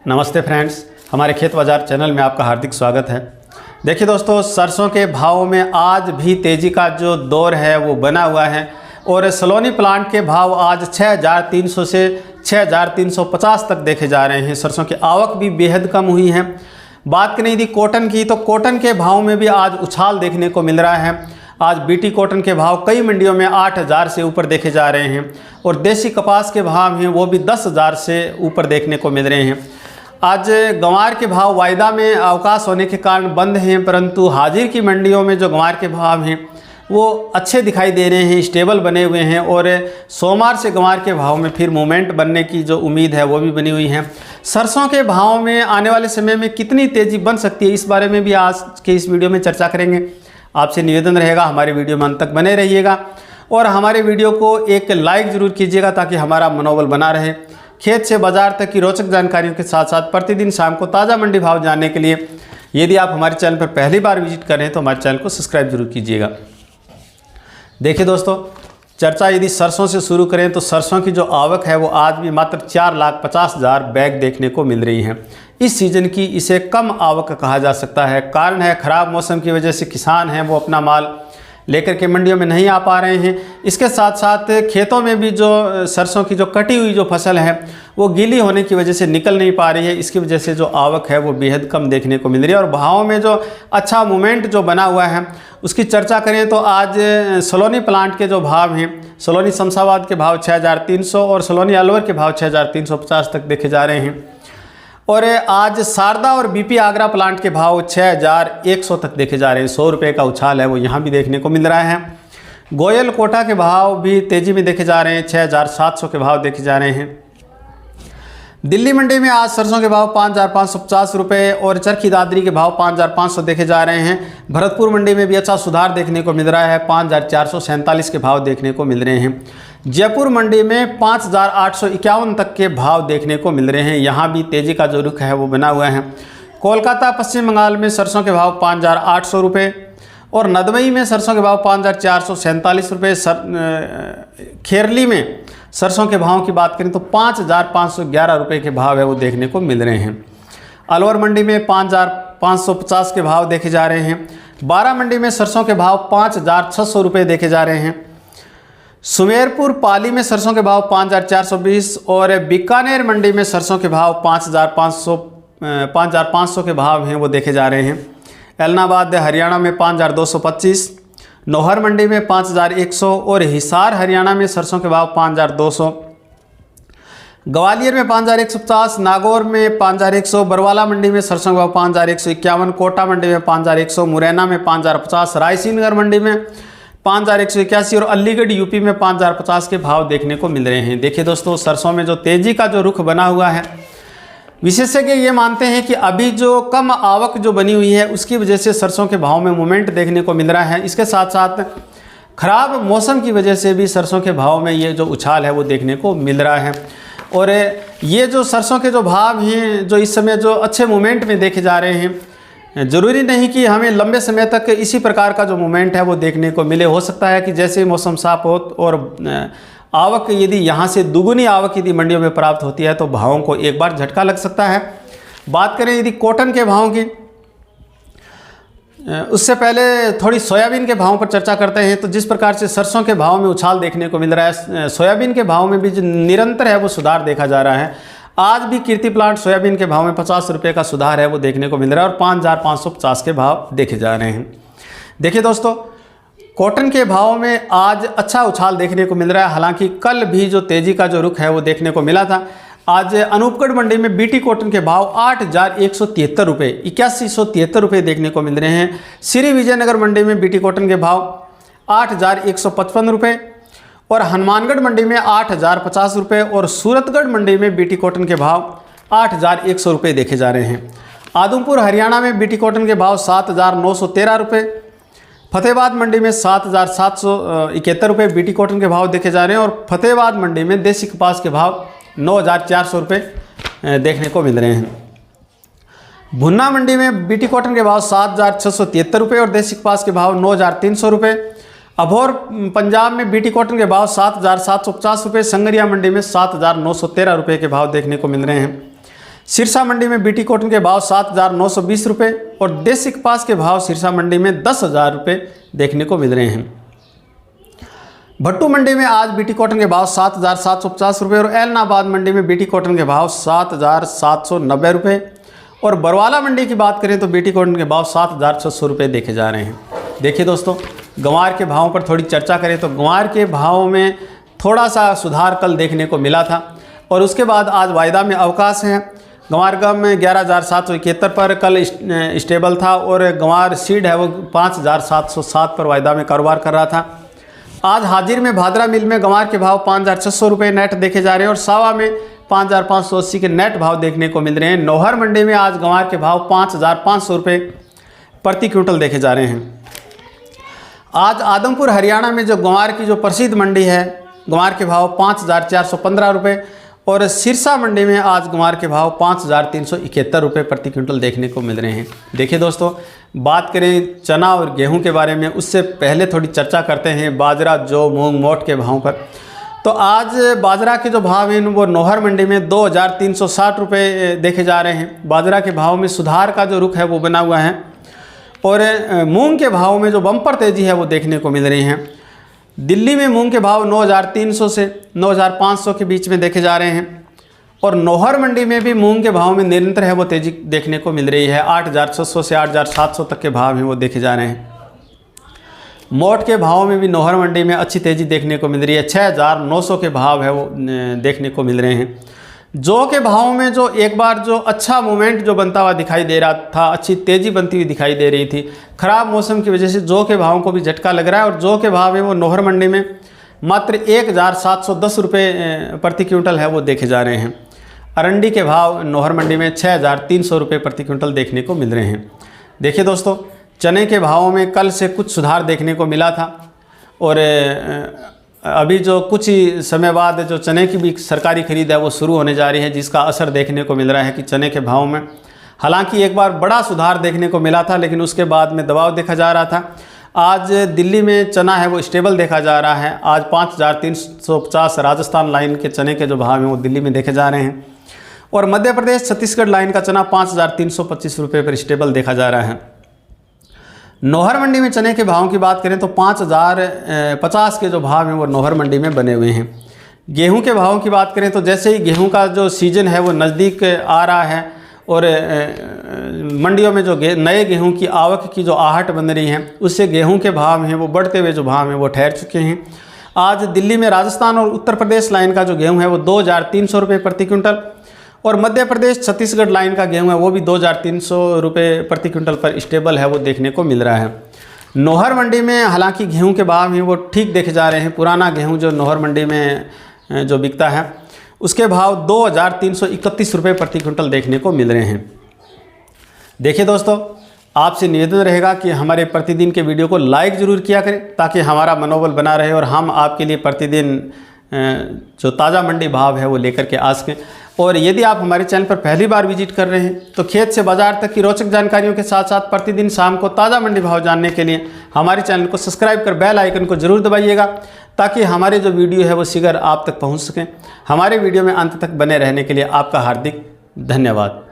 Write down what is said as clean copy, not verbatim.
नमस्ते फ्रेंड्स, हमारे खेत बाजार चैनल में आपका हार्दिक स्वागत है। देखिए दोस्तों, सरसों के भाव में आज भी तेज़ी का जो दौर है वो बना हुआ है और सलोनी प्लांट के भाव आज 6,300 से 6,350 तक देखे जा रहे हैं। सरसों की आवक भी बेहद कम हुई है। बात करें यदि कॉटन की, तो कॉटन के भाव में भी आज उछाल देखने को मिल रहा है। आज बीटी कॉटन के भाव कई मंडियों में 8,000 से ऊपर देखे जा रहे हैं और देसी कपास के भाव हैं वो भी 10,000 से ऊपर देखने को मिल रहे हैं। आज गंवार के भाव वायदा में अवकाश होने के कारण बंद हैं, परंतु हाजिर की मंडियों में जो गंवार के भाव हैं वो अच्छे दिखाई दे रहे हैं, स्टेबल बने हुए हैं और सोमवार से गंवार के भाव में फिर मूवमेंट बनने की जो उम्मीद है वो भी बनी हुई है। सरसों के भाव में आने वाले समय में कितनी तेज़ी बन सकती है, इस बारे में भी आज के इस वीडियो में चर्चा करेंगे। आपसे निवेदन रहेगा हमारे वीडियो में अंत तक बने रहिएगा और हमारे वीडियो को एक लाइक ज़रूर कीजिएगा ताकि हमारा मनोबल बना रहे। खेत से बाजार तक की रोचक जानकारियों के साथ साथ प्रतिदिन शाम को ताज़ा मंडी भाव जानने के लिए यदि आप हमारे चैनल पर पहली बार विजिट करें तो हमारे चैनल को सब्सक्राइब जरूर कीजिएगा। देखिए दोस्तों, चर्चा यदि सरसों से शुरू करें तो सरसों की जो आवक है वो आज भी मात्र 4,50,000 बैग देखने को मिल रही है। इस सीज़न की इसे कम आवक कहा जा सकता है। कारण है ख़राब मौसम की वजह से किसान हैं वो अपना माल लेकर के मंडियों में नहीं आ पा रहे हैं। इसके साथ साथ खेतों में भी जो सरसों की जो कटी हुई जो फसल है वो गीली होने की वजह से निकल नहीं पा रही है। इसकी वजह से जो आवक है वो बेहद कम देखने को मिल रही है और भावों में जो अच्छा मूवमेंट जो बना हुआ है उसकी चर्चा करें तो आज सलोनी प्लांट के जो भाव हैं, सलोनी शमशाबाद के भाव 6,300 और सलोनी अलवर के भाव 6,350 तक देखे जा रहे हैं और आज शारदा और बीपी आगरा प्लांट के भाव 6,100 तक देखे जा रहे हैं। 100 रुपये का उछाल है वो यहाँ भी देखने को मिल रहा है। गोयल कोटा के भाव भी तेज़ी में देखे जा रहे हैं, 6,700 के भाव देखे जा रहे हैं। दिल्ली मंडी में आज सरसों के भाव 5,550 रुपये और चरखी दादरी के भाव 5,500 देखे जा रहे हैं। भरतपुर मंडी में भी अच्छा सुधार देखने को मिल रहा है, 5,447 के भाव देखने को मिल रहे हैं। जयपुर मंडी में 5,851 तक के भाव देखने को मिल रहे हैं। यहाँ भी तेज़ी का जो रुख है वो बना हुआ है। कोलकाता पश्चिम बंगाल में सरसों के भाव 5,800 रुपये और नदवई में सरसों के भाव 5,447 रुपये। खेरली में सरसों के भाव की बात करें तो 5,511 रुपये के भाव है वो देखने को मिल रहे हैं। अलवर मंडी में 5,550 के भाव देखे जा रहे हैं। बारा मंडी में सरसों के भाव 5,600 रुपये देखे जा रहे हैं। सुमेरपुर पाली में सरसों के भाव 5,420 और बीकानेर मंडी में सरसों के भाव 5,500 के भाव हैं वो देखे जा रहे हैं। एलनाबाद हरियाणा में 5,225, नौहर मंडी में 5,100 और हिसार हरियाणा में सरसों के भाव 5,200। ग्वालियर में 5,150, नागौर में 5,100, बरवाला मंडी में सरसों के भाव 5,151, कोटा मंडी में 5,100, मुरैना में 5,050, रायसीनगर मंडी में 5,181 और अलीगढ़ यूपी में 5,050 के भाव देखने को मिल रहे हैं। देखिए दोस्तों, सरसों में जो तेज़ी का जो रुख बना हुआ है, विशेषज्ञ ये मानते हैं कि अभी जो कम आवक जो बनी हुई है उसकी वजह से सरसों के भाव में मूवमेंट देखने को मिल रहा है। इसके साथ साथ खराब मौसम की वजह से भी सरसों के भाव में ये जो उछाल है वो देखने को मिल रहा है और ये जो सरसों के जो भाव हैं जो इस समय जो अच्छे मूवमेंट में देखे जा रहे हैं, ज़रूरी नहीं कि हमें लंबे समय तक इसी प्रकार का जो मूवमेंट है वो देखने को मिले। हो सकता है कि जैसे मौसम साफ हो और आवक यदि यहाँ से दुगुनी आवक यदि मंडियों में प्राप्त होती है तो भावों को एक बार झटका लग सकता है। बात करें यदि कॉटन के भावों की, उससे पहले थोड़ी सोयाबीन के भावों पर चर्चा करते हैं। तो जिस प्रकार से सरसों के भाव में उछाल देखने को मिल रहा है, सोयाबीन के भाव में भी जो निरंतर है वो सुधार देखा जा रहा है। आज भी कीर्ति प्लांट सोयाबीन के भाव में 50 रुपये का सुधार है वो देखने को मिल रहा है और 5,550 के भाव देखे जा रहे हैं। देखिए दोस्तों, कॉटन के भाव में आज अच्छा उछाल देखने को मिल रहा है। हालांकि कल भी जो तेज़ी का जो रुख है वो देखने को मिला था। आज अनूपगढ़ मंडी में बीटी कॉटन के भाव 8,173 रुपये 8173 रुपये देखने को मिल रहे हैं। श्री विजयनगर मंडी में बीटी कॉटन के भाव 8,155 रुपये और हनुमानगढ़ मंडी में 8,050 रुपये और सूरतगढ़ मंडी में बीटी कॉटन के भाव 8,100 रुपये देखे जा रहे हैं। आदमपुर हरियाणा में बीटी कॉटन के भाव 7,913 रुपये। फतेहाबाद मंडी में 7,771 रुपये बीटी कॉटन के भाव देखे जा रहे हैं और फतेहाबाद मंडी में देसी कपास के भाव 9,400 रुपये देखने को मिल रहे हैं। भुन्ना मंडी में बीटी कॉटन के भाव 7,673 रुपये और देसी कपास के भाव 9,300 रुपये। अभोर पंजाब में बीटी कॉटन के भाव 7,750 रुपये, संगरिया मंडी में 7,913 रुपये के भाव देखने को मिल रहे हैं। सिरसा मंडी में बीटी कॉटन के भाव 7,920 रुपये और देसी कपास के भाव सिरसा मंडी में 10,000 रुपये देखने को मिल रहे हैं। भट्टू मंडी में आज बीटी कॉटन के भाव 7,750 रुपये और एलनाबाद मंडी में बीटी कॉटन के भाव 7,790 रुपये और बरवाला मंडी की बात करें तो बीटी कॉटन के भाव 7,600 रुपये देखे जा रहे हैं। देखिए दोस्तों, गंवार के भावों पर थोड़ी चर्चा करें तो गंवार के भाव में थोड़ा सा सुधार कल देखने को मिला था और उसके बाद आज वायदा में अवकाश है। गंवार गम 11,771 पर कल स्टेबल था और गंवार सीड है वो 5,707 पर वायदा में कारोबार कर रहा था। आज हाजिर में भादरा मिल में गंवार के भाव 5,600 रुपये नेट देखे जा रहे हैं और सावा में 5,580 के नेट भाव देखने को मिल रहे हैं। नौहर मंडी में आज गंवार के भाव 5,500 रुपये प्रति क्विंटल देखे जा रहे हैं। आज आदमपुर हरियाणा में जो गंवार की जो प्रसिद्ध मंडी है, गंवार के भाव 5,415 रुपये और सिरसा मंडी में आज गंवार के भाव 5,371 रुपये प्रति क्विंटल देखने को मिल रहे हैं। देखिए दोस्तों, बात करें चना और गेहूं के बारे में, उससे पहले थोड़ी चर्चा करते हैं बाजरा, जौ, मूंग, मोट के भावों पर। तो आज बाजरा के जो भाव हैं वो नौहर मंडी में 2,360 रुपये देखे जा रहे हैं। बाजरा के भाव में सुधार का जो रुख है वो बना हुआ है और मूंग के भाव में जो बम्पर तेज़ी है वो देखने को मिल रही है। दिल्ली में मूंग के भाव 9,300 से 9,500 के बीच में देखे जा रहे हैं और नौहर मंडी में भी मूंग के भाव में निरंतर है वो तेज़ी देखने को मिल रही है। 8,600 से 8,700 तक के भाव हैं वो देखे जा रहे हैं। मोट के भाव में भी नौहर मंडी में अच्छी तेज़ी देखने को मिल रही है। 6,900 के भाव है वो देखने को मिल रहे हैं। जौ के भाव में जो एक बार जो अच्छा मूवमेंट जो बनता हुआ दिखाई दे रहा था, अच्छी तेज़ी बनती हुई दिखाई दे रही थी, ख़राब मौसम की वजह से जौ के भावों को भी झटका लग रहा है और जौ के भाव है वो नौहर मंडी में मात्र 1,710 रुपये प्रति क्विंटल है वो देखे जा रहे हैं। अरंडी के भाव नौहर मंडी में 6,300 रुपये प्रति क्विंटल देखने को मिल रहे हैं। देखिए दोस्तों, चने के भावों में कल से कुछ सुधार देखने को मिला था और अभी जो कुछ ही समय बाद जो चने की भी सरकारी खरीद है वो शुरू होने जा रही है, जिसका असर देखने को मिल रहा है कि चने के भाव में हालांकि एक बार बड़ा सुधार देखने को मिला था लेकिन उसके बाद में दबाव देखा जा रहा था। आज दिल्ली में चना है वो स्टेबल देखा जा रहा है। आज 5,350 राजस्थान लाइन के चने के जो भाव हैं वो दिल्ली में देखे जा रहे हैं और मध्य प्रदेश छत्तीसगढ़ लाइन का चना 5,325 रुपये पर स्टेबल देखा जा रहा है। नौहर मंडी में चने के भावों की बात करें तो 5,050 के जो भाव हैं वो नौहर मंडी में बने हुए हैं। गेहूं के भावों की बात करें तो जैसे ही गेहूं का जो सीज़न है वो नज़दीक आ रहा है और मंडियों में जो नए गेहूं की आवक की जो आहट बन रही है उससे गेहूं के भाव हैं वो बढ़ते हुए जो भाव हैं वो ठहर चुके हैं। आज दिल्ली में राजस्थान और उत्तर प्रदेश लाइन का जो गेहूँ है वो 2,300 रुपये प्रति क्विंटल और मध्य प्रदेश छत्तीसगढ़ लाइन का गेहूं है वो भी 2,300 रुपये प्रति क्विंटल पर स्टेबल है वो देखने को मिल रहा है। नौहर मंडी में हालांकि गेहूं के भाव हैं वो ठीक देखे जा रहे हैं। पुराना गेहूं जो नौहर मंडी में जो बिकता है उसके भाव 2,331 रुपये प्रति क्विंटल देखने को मिल रहे हैं। देखिए दोस्तों, आपसे निवेदन रहेगा कि हमारे प्रतिदिन के वीडियो को लाइक ज़रूर किया करें ताकि हमारा मनोबल बना रहे और हम आपके लिए प्रतिदिन जो ताज़ा मंडी भाव है वो लेकर के आ सकें। और यदि आप हमारे चैनल पर पहली बार विजिट कर रहे हैं तो खेत से बाजार तक की रोचक जानकारियों के साथ साथ प्रतिदिन शाम को ताज़ा मंडी भाव जानने के लिए हमारे चैनल को सब्सक्राइब कर बेल आइकन को जरूर दबाइएगा ताकि हमारे जो वीडियो है वो शीघ्र आप तक पहुंच सकें। हमारे वीडियो में अंत तक बने रहने के लिए आपका हार्दिक धन्यवाद।